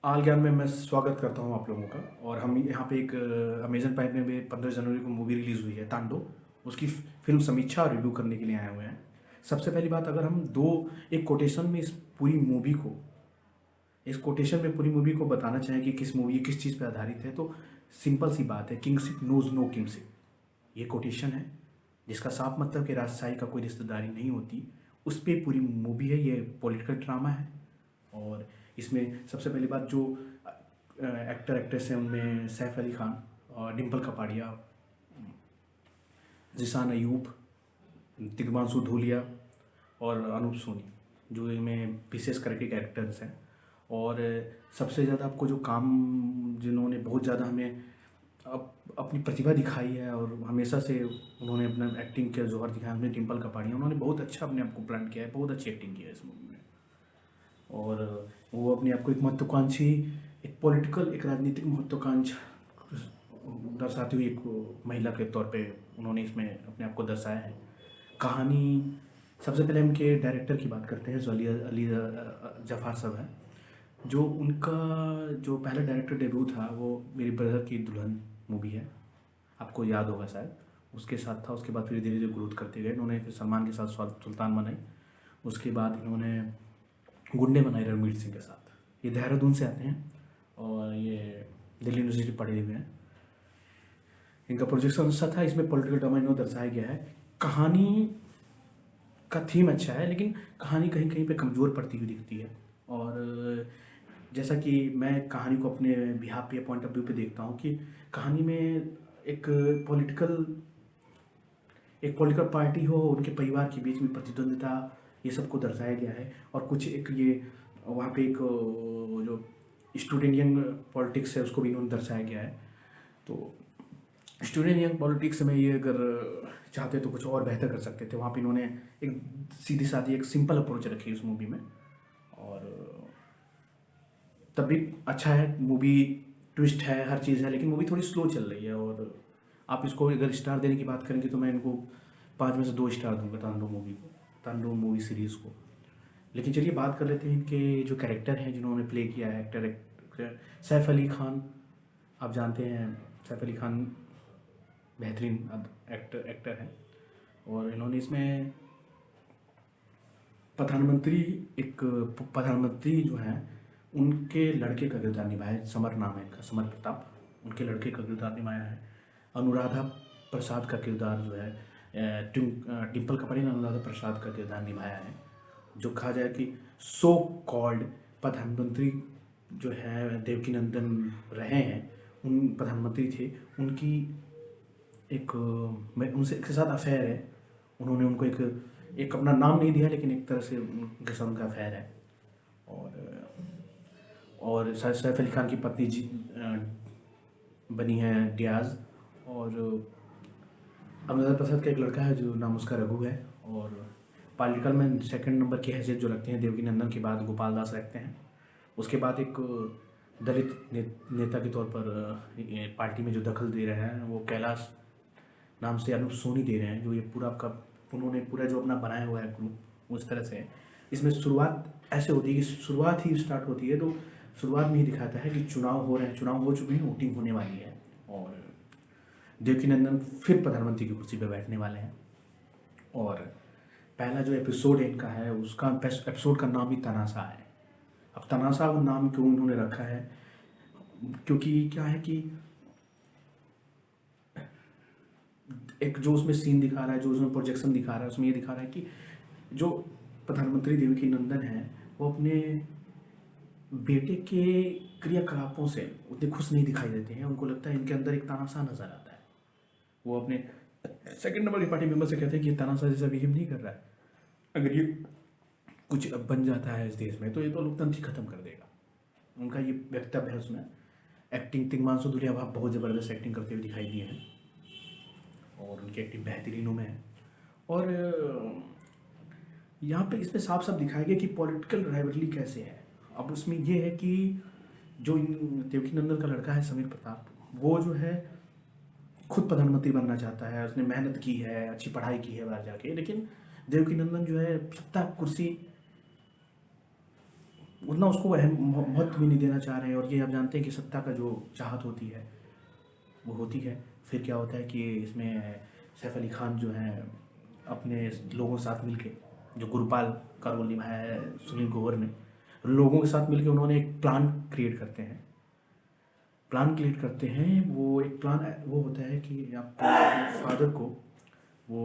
आल ज्ञान में मैं स्वागत करता हूँ आप लोगों का। और हम यहाँ पे एक अमेजन प्राइम में भी 15 जनवरी को मूवी रिलीज़ हुई है तांडव। उसकी फिल्म समीक्षा और रिव्यू करने के लिए आए हुए हैं। सबसे पहली बात, अगर हम दो एक कोटेशन में इस कोटेशन में पूरी मूवी को बताना चाहें कि किस मूवी किस चीज़ पे आधारित है, तो सिंपल सी बात है, किंगशिप नोज नो किंगशिप। ये कोटेशन है जिसका साफ मतलब कि राजशाही का कोई रिश्तेदारी नहीं होती। उस पर पूरी मूवी है। ये पॉलिटिकल ड्रामा है। और इसमें सबसे पहली बात, जो एक्टर एक्ट्रेस हैं उनमें सैफ अली खान और डिम्पल कपाड़िया, जिसान अयूब, तिग्मांशु धूलिया और अनूप सोनी, जो इनमें विशेष करके कैरेक्टर्स हैं। और सबसे ज़्यादा आपको जो काम, जिन्होंने बहुत ज़्यादा हमें अपनी प्रतिभा दिखाई है और हमेशा से उन्होंने अपना एक्टिंग के जोहर दिखाया, हमने डिम्पल कपाड़िया, उन्होंने बहुत अच्छा अपने आप को ब्रांड किया है, बहुत अच्छी एक्टिंग की है इस मूवी में। और वो अपने आप को एक महत्वाकांक्षी, एक पॉलिटिकल, एक राजनीतिक महत्वाकांक्षा दर्शाती हुई एक महिला के तौर पे उन्होंने इसमें अपने आप को दर्शाया है। कहानी, सबसे पहले उनके डायरेक्टर की बात करते हैं, जो अली अली जफ़ार साहब हैं। जो उनका जो पहला डायरेक्टर डेब्यू था वो मेरी ब्रदर की दुल्हन मूवी है, आपको याद होगा शायद। उसके साथ था। उसके बाद फिर धीरे धीरे ग्रोथ करते गए। इन्होंने फिर सलमान के साथ सुल्तान बनाई। उसके बाद इन्होंने गुंडे बनाए रणवीर सिंह के साथ। ये देहरादून से आते हैं और ये दिल्ली यूनिवर्सिटी पढ़े हुए हैं। इनका प्रोजेक्शन अच्छा था। इसमें पॉलिटिकल ड्रामा इन्होंने दर्शाया गया है। कहानी का थीम अच्छा है, लेकिन कहानी कहीं कहीं पे कमज़ोर पड़ती हुई दिखती है। और जैसा कि मैं कहानी को अपने बिहाफ पे, पॉइंट ऑफ व्यू पे देखता हूँ कि कहानी में एक पॉलिटिकल एक पॉलिटिकल पार्टी हो, उनके परिवार के बीच में प्रतिद्वंदिता, ये सब को दर्शाया गया है। और कुछ एक ये वहाँ पे एक जो स्टूडेंट यंग पॉलिटिक्स है उसको भी इन्होंने दर्शाया गया है। तो स्टूडेंट यंग पॉलिटिक्स में ये अगर चाहते तो कुछ और बेहतर कर सकते थे। वहाँ पे इन्होंने एक सीधी सादी एक सिंपल अप्रोच रखी उस मूवी में। और तब भी अच्छा है मूवी, ट्विस्ट है, हर चीज़ है, लेकिन मूवी थोड़ी स्लो चल रही है। और आप इसको अगर स्टार देने की बात करेंगे तो मैं इनको 5 में से 2 स्टार दूंगा तांडव मूवी को, तांडव मूवी सीरीज़ को। लेकिन चलिए बात कर लेते हैं इनके जो कैरेक्टर हैं जिन्होंने प्ले किया है। एक्टर सैफ अली खान, आप जानते हैं सैफ अली खान बेहतरीन एक्टर हैं। और इन्होंने इसमें प्रधानमंत्री एक प्रधानमंत्री जो हैं उनके लड़के का किरदार निभाया है। समर नाम है इनका, समर प्रताप। उनके लड़के का किरदार निभाया है। अनुराधा प्रसाद का किरदार जो है, डिम्पल कपाड़ी ने अनुराधा प्रसाद का किरदार निभाया है। जो कहा जाए कि सो कॉल्ड प्रधानमंत्री जो है देवकी नंदन रहे हैं, उन प्रधानमंत्री थे, उनकी एक मैं उनसे के साथ अफेयर है। उन्होंने उनको एक अपना नाम नहीं दिया, लेकिन एक तरह से उनके साथ उनका अफेयर है। और सैफ अली खान की पत्नी जी बनी है डियाज। और अनुराधा प्रसाद का एक लड़का है जो नाम उसका रघु है। और पॉलिटिकल में सेकंड नंबर की हैसियत जो रखते हैं देवकी नंदन के बाद गोपाल दास रखते हैं। उसके बाद एक दलित नेता के तौर पर पार्टी में जो दखल दे रहे हैं वो कैलाश नाम से अनूप सोनी दे रहे हैं। जो ये पूरा आपका उन्होंने पूरा जो अपना बनाया हुआ है ग्रुप, उस तरह से है। इसमें शुरुआत ऐसे होती है कि शुरुआत ही स्टार्ट होती है तो शुरुआत में ही दिखाता है कि चुनाव हो रहे हैं, चुनाव हो चुके हैं, वोटिंग होने वाली है और देवकी नंदन फिर प्रधानमंत्री की कुर्सी पर बैठने वाले हैं। और पहला जो एपिसोड इनका है उसका एपिसोड का नाम ही तनाशा है। अब तनाशा वो नाम क्यों इन्होंने रखा है, क्योंकि क्या है कि एक जो उसमें सीन दिखा रहा है, जो उसमें प्रोजेक्शन दिखा रहा है, उसमें ये दिखा रहा है कि जो प्रधानमंत्री देवकी नंदन है वो अपने बेटे के क्रियाकलापों से उतने खुश नहीं दिखाई देते हैं। उनको लगता है इनके अंदर एक तानाशाह नजर आता है। वो अपने सेकंड नंबर के पार्टी मेंबर से कहते हैं कि ये तानाशाह जैसा बिहेव नहीं कर रहा है। अगर ये कुछ बन जाता है इस देश में तो ये तो लोकतंत्र ही खत्म कर देगा। उनका ये वक्तव्य है उसमें। एक्टिंग, तिग्मांशु धूलिया भाव बहुत ज़बरदस्त एक्टिंग करते हुए दिखाई दिए हैं और उनकी एक्टिंग बेहतरीनों में है। और यहाँ पे इसमें साफ साफ दिखाया गया कि पॉलिटिकल राइवलरी कैसे है। अब उसमें ये है कि जो देवकी नंदन का लड़का है समीर प्रताप, वो जो है खुद प्रधानमंत्री बनना चाहता है। उसने मेहनत की है, अच्छी पढ़ाई की है बाहर जाके, लेकिन देवकी नंदन जो है सत्ता कुर्सी उतना उसको महत्व भी नहीं देना चाह रहे हैं। और ये आप जानते हैं कि सत्ता का जो चाहत होती है वो होती है। फिर क्या होता है कि इसमें सैफ अली खान जो हैं अपने लोगों के साथ मिलके, जो गुरपाल का रोल निभाया है सुनील ग्रोवर ने, लोगों के साथ मिलके उन्होंने एक प्लान क्रिएट करते हैं। वो एक प्लान वो होता है कि आपके फादर को वो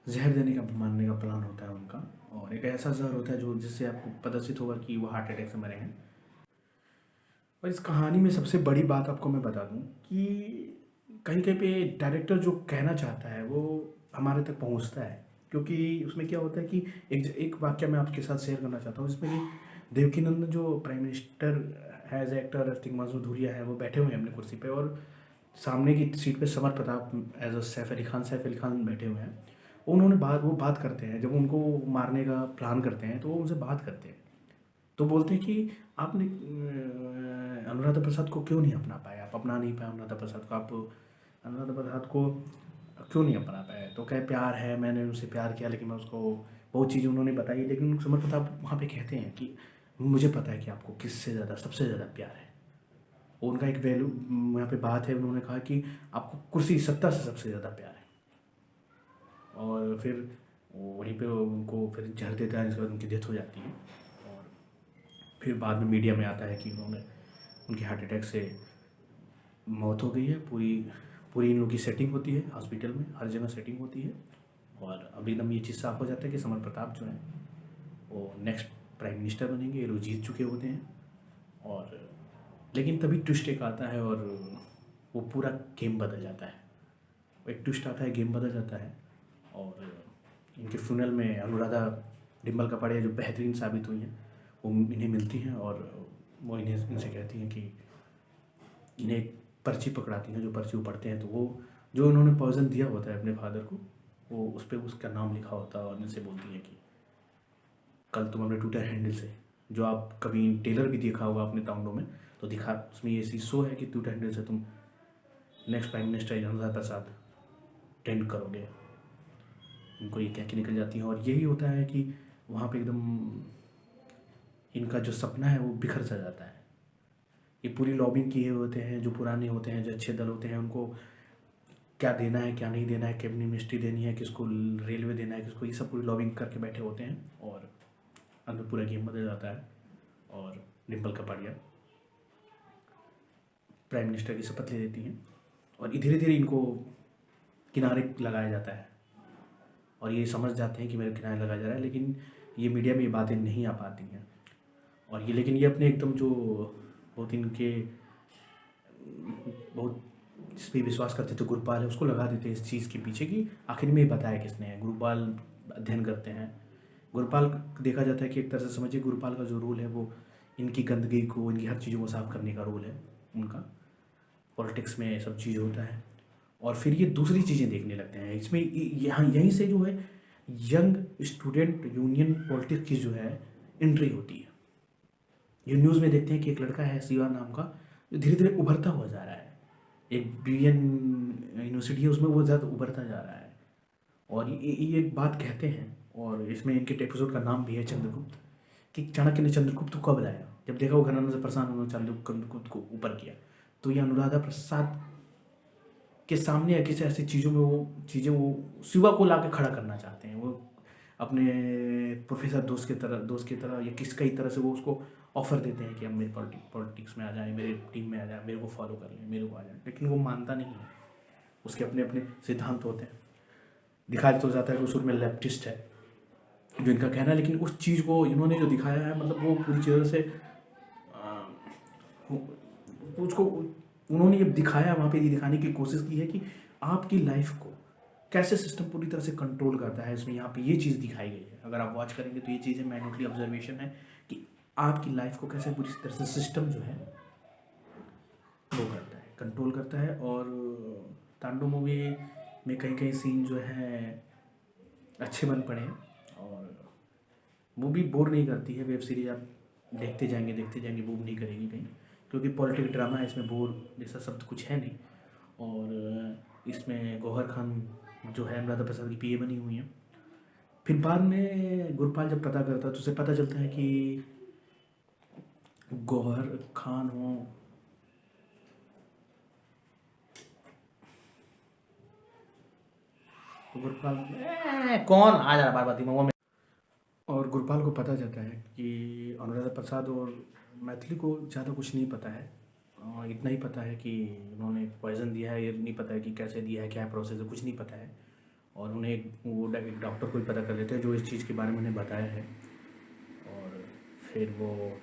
जहर देने का मारने का प्लान होता है उनका। और एक ऐसा जहर होता है जो जिससे आपको प्रदर्शित होगा कि वो हार्ट अटैक से मरे हैं। और इस कहानी में सबसे बड़ी बात आपको मैं बता दूं कि कहीं कहीं पे डायरेक्टर जो कहना चाहता है वो हमारे तक पहुंचता है। क्योंकि उसमें क्या होता है कि एक वाक्य मैं आपके साथ शेयर करना चाहता हूँ, जिसमें कि देवकीनंदन जो prime minister as actor Tigmanshu Dhulia है वो बैठे हुए हैं अपनी कुर्सी पे, और सामने की सीट पे समर प्रताप एज अ सैफ अली खान बैठे हुए हैं। वो बात करते हैं, जब उनको मारने का प्लान करते हैं तो वो उनसे बात करते हैं। तो बोलते हैं कि आपने अनुराधा प्रसाद को क्यों नहीं अपना पाया, आप अपना नहीं पाए अनुराधा प्रसाद को, आप अनुराधा प्रसाद को क्यों नहीं अपना पाए। तो क्या प्यार है, मैंने उनसे प्यार किया, लेकिन मैं उसको बहुत चीज़ें उन्होंने बताई। लेकिन समर प्रताप वहाँ पे कहते हैं कि मुझे पता है कि आपको किससे ज़्यादा सबसे ज़्यादा प्यार है। उनका एक वैल्यू यहाँ पे बात है, उन्होंने कहा कि आपको कुर्सी सत्ता से सबसे ज़्यादा प्यार है। और फिर वहीं पे उनको फिर जहर देता है, इसके बाद उनकी डेथ हो जाती है। और फिर बाद में मीडिया में आता है कि उनकी हार्ट अटैक से मौत हो गई है। पूरी पूरी इन लोग की सेटिंग होती है हॉस्पिटल में, हर जगह सेटिंग होती है। और अब एकदम ये चीज़ साफ हो जाता है कि समर प्रताप जो हैं वो नेक्स्ट प्राइम मिनिस्टर बनेंगे, ये लोग जीत चुके होते हैं। और लेकिन तभी ट्विस्ट एक आता है और वो पूरा गेम बदल जाता है। एक ट्विस्ट आता है, गेम बदल जाता है। और इनके फ्यूनल में अनुराधा डिम्बल कपाड़िया जो बेहतरीन साबित हुई हैं वो इन्हें मिलती हैं, और वो इनसे कहती हैं कि इन्हें एक पर्ची पकड़ाती हैं। जो पर्ची वो पढ़ते हैं तो वो जो उन्होंने पॉइजन दिया होता है अपने फादर को, वो उस पर उसका नाम लिखा होता है। और इनसे बोलती हैं कि कल तुम अपने ट्विटर हैंडल से, जो आप कभी टेलर भी देखा होगा अपने टाउनों में, तो दिखा उसमें ये चीज़ शो है कि ट्विटर हैंडल से तुम next prime minister Anuradha Prasad trend करोगे। इनको ये कह के निकल जाती हैं। और यही होता है कि वहाँ पे एकदम इनका जो सपना है वो बिखर सा जाता है। ये पूरी लॉबिंग किए होते हैं, जो पुराने होते हैं, जो अच्छे दल होते हैं, उनको क्या देना है क्या नहीं देना है, कैबिनेट मिनिस्ट्री देनी है किसको, रेलवे देना है किसको, ये सब पूरी लॉबिंग करके बैठे होते हैं। और अंदर पूरा गेम बदल जाता है। और डिम्पल कपाड़िया प्राइम मिनिस्टर की शपथ ले लेती हैं। और धीरे धीरे इनको किनारे लगाया जाता है, और ये समझ जाते हैं कि मेरे किनारे लगाया जा रहा है। लेकिन ये मीडिया में ये बातें नहीं आ पाती हैं। और ये लेकिन ये अपने एकदम जो बहुत इनके बहुत जिस पे विश्वास करते थे गुरपाल है, उसको लगा देते हैं इस चीज़ के पीछे कि आखिर में ये बताया किसने है। गुरपाल अध्ययन करते हैं। गुरपाल देखा जाता है कि एक तरह से समझिए गुरपाल का जो रोल है वो इनकी गंदगी को, इनकी हर चीज़ों को साफ करने का रोल है उनका। पॉलिटिक्स में सब चीज़ होता है। और फिर ये दूसरी चीज़ें देखने लगते हैं इसमें। यहाँ यहीं से जो है यंग स्टूडेंट यूनियन पॉलिटिक्स की जो है एंट्री होती है। ये न्यूज़ में देखते हैं कि एक लड़का है शिवा नाम का, जो धीरे धीरे उभरता हुआ जा रहा है। एक BN यूनिवर्सिटी है उसमें वो ज़्यादा उभरता जा रहा है। और ये एक बात कहते हैं, और इसमें इनके एपिसोड का नाम भी है चंद्रगुप्त, कि चाणक्य ने चंद्रगुप्त को कब लाया। जब देखा वो घनानंद से परेशान उन्होंने चंद्रगुप्त को ऊपर किया। तो ये अनुराधा प्रसाद के सामने या किसी ऐसी चीज़ों में वो शिवा को ला के खड़ा करना चाहते हैं। वो अपने प्रोफेसर दोस्त की तरह या किस कई तरह से वो उसको ऑफर देते हैं कि अब मेरे पॉलिटिक्स में आ जाए, मेरे टीम में आ जाए, मेरे को फॉलो कर लें, मेरे को आ जाए। लेकिन वो मानता नहीं है, उसके अपने अपने सिद्धांत होते हैं। दिखाया तो जाता है कि उस में लेफ्टिस्ट है जो इनका कहना है। लेकिन उस चीज़ को इन्होंने जो दिखाया है, मतलब वो पूरी तरह से उसको उन्होंने ये दिखाया, वहाँ पे ये दिखाने की कोशिश की है कि आपकी लाइफ को कैसे सिस्टम पूरी तरह से कंट्रोल करता है। इसमें यहाँ पे ये चीज़ दिखाई गई है। अगर आप वॉच करेंगे तो ये चीज़ें माइन्यूटली ऑब्जर्वेशन है कि आपकी लाइफ को कैसे पूरी तरह से सिस्टम जो है वो करता है, कंट्रोल करता है। और तांडव मूवी में कई कई सीन जो है अच्छे बन पड़े हैं। और मूवी बोर नहीं करती है। वेब सीरीज आप देखते जाएंगे बोर नहीं करेगी कहीं, क्योंकि पॉलिटिकल ड्रामा है, इसमें बोर जैसा शब्द कुछ है नहीं। और इसमें गौहर खान जो है अनुराधा प्रसाद की PA बनी हुई हैं। फिर बाद में गुरपाल जब पता करता तो उसे पता चलता है कि गौहर खान हो, तो गुरपाल कौन आ जा रहा बार बार दिमाग में। और गुरपाल को पता चलता है कि अनुराधा प्रसाद और मैथिली को ज़्यादा कुछ नहीं पता है। इतना ही पता है कि उन्होंने पॉइज़न दिया है, ये नहीं पता है कि कैसे दिया है, क्या प्रोसेस है, कुछ नहीं पता है। और उन्हें एक डॉक्टर को ही पता कर लेते हैं जो इस चीज़ के बारे में उन्हें बताया है। और फिर वो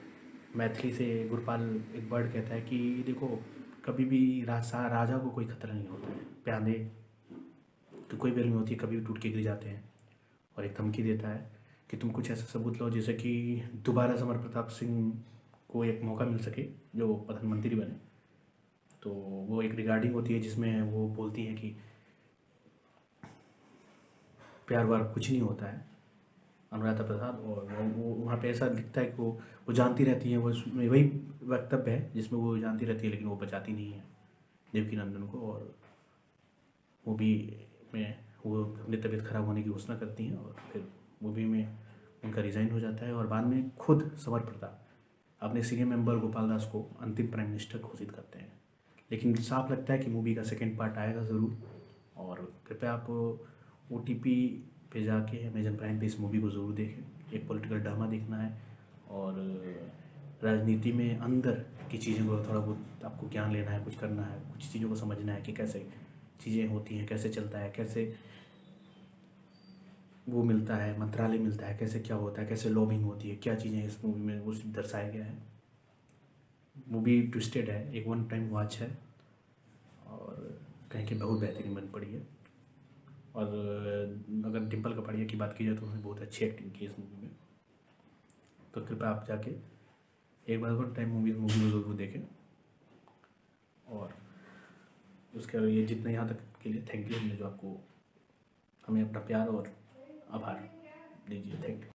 मैथिली से गुरपाल एक वर्ड कहता है कि देखो, कभी भी राजा को कोई खतरा नहीं होता है, प्यादे तो कोई बेल नहीं होती, कभी भी टूट के गिर जाते हैं। और एक धमकी देता है कि तुम कुछ ऐसा सबूत लो जिससे कि दोबारा समर प्रताप सिंह को एक मौका मिल सके जो प्रधानमंत्री बने। तो वो एक रिगार्डिंग होती है जिसमें वो बोलती है कि प्यार वार कुछ नहीं होता है, अनुराधा प्रसाद। और वो वहाँ पे ऐसा दिखता है कि वो जानती रहती है, वो उसमें वही वक्तव्य है जिसमें वो जानती रहती है लेकिन वो बचाती नहीं है देवकी नंदन को। और मूवी में वो अपनी तबीयत ख़राब होने की घोषणा करती हैं और फिर मूवी में उनका रिज़ाइन हो जाता है। और बाद में खुद समर प्रताप अपने सीनियर मेंबर गोपाल दास को अंतिम प्राइम मिनिस्टर घोषित करते हैं। लेकिन साफ लगता है कि मूवी का सेकेंड पार्ट आएगा ज़रूर। और कृपया आप OTP पे जाके अमेजन प्राइम पे इस मूवी को ज़रूर देखें। एक पॉलिटिकल ड्रामा देखना है और राजनीति में अंदर की चीज़ों को थोड़ा बहुत आपको ज्ञान लेना है, कुछ करना है, कुछ चीज़ों को समझना है कि कैसे चीज़ें होती हैं, कैसे चलता है, कैसे वो मिलता है, मंत्रालय मिलता है, कैसे क्या होता है, कैसे लॉबिंग होती है, क्या चीज़ें इस मूवी में वो दर्शाया गया है। मूवी ट्विस्टेड है, एक वन टाइम वॉच है और कहीं की बहुत बेहतरीन बन पड़ी है। और अगर डिम्पल कपाड़िया की बात की जाए तो उन्होंने बहुत अच्छी एक्टिंग की इस मूवी में। तो कृपया आप जाके एक बार वन टाइम मूवी को ज़रूर देखें। और उसके लिए जितना यहाँ तक के लिए थैंक यू, हमने जो आपको हमें अपना प्यार और आभार दीजिए। Thank you.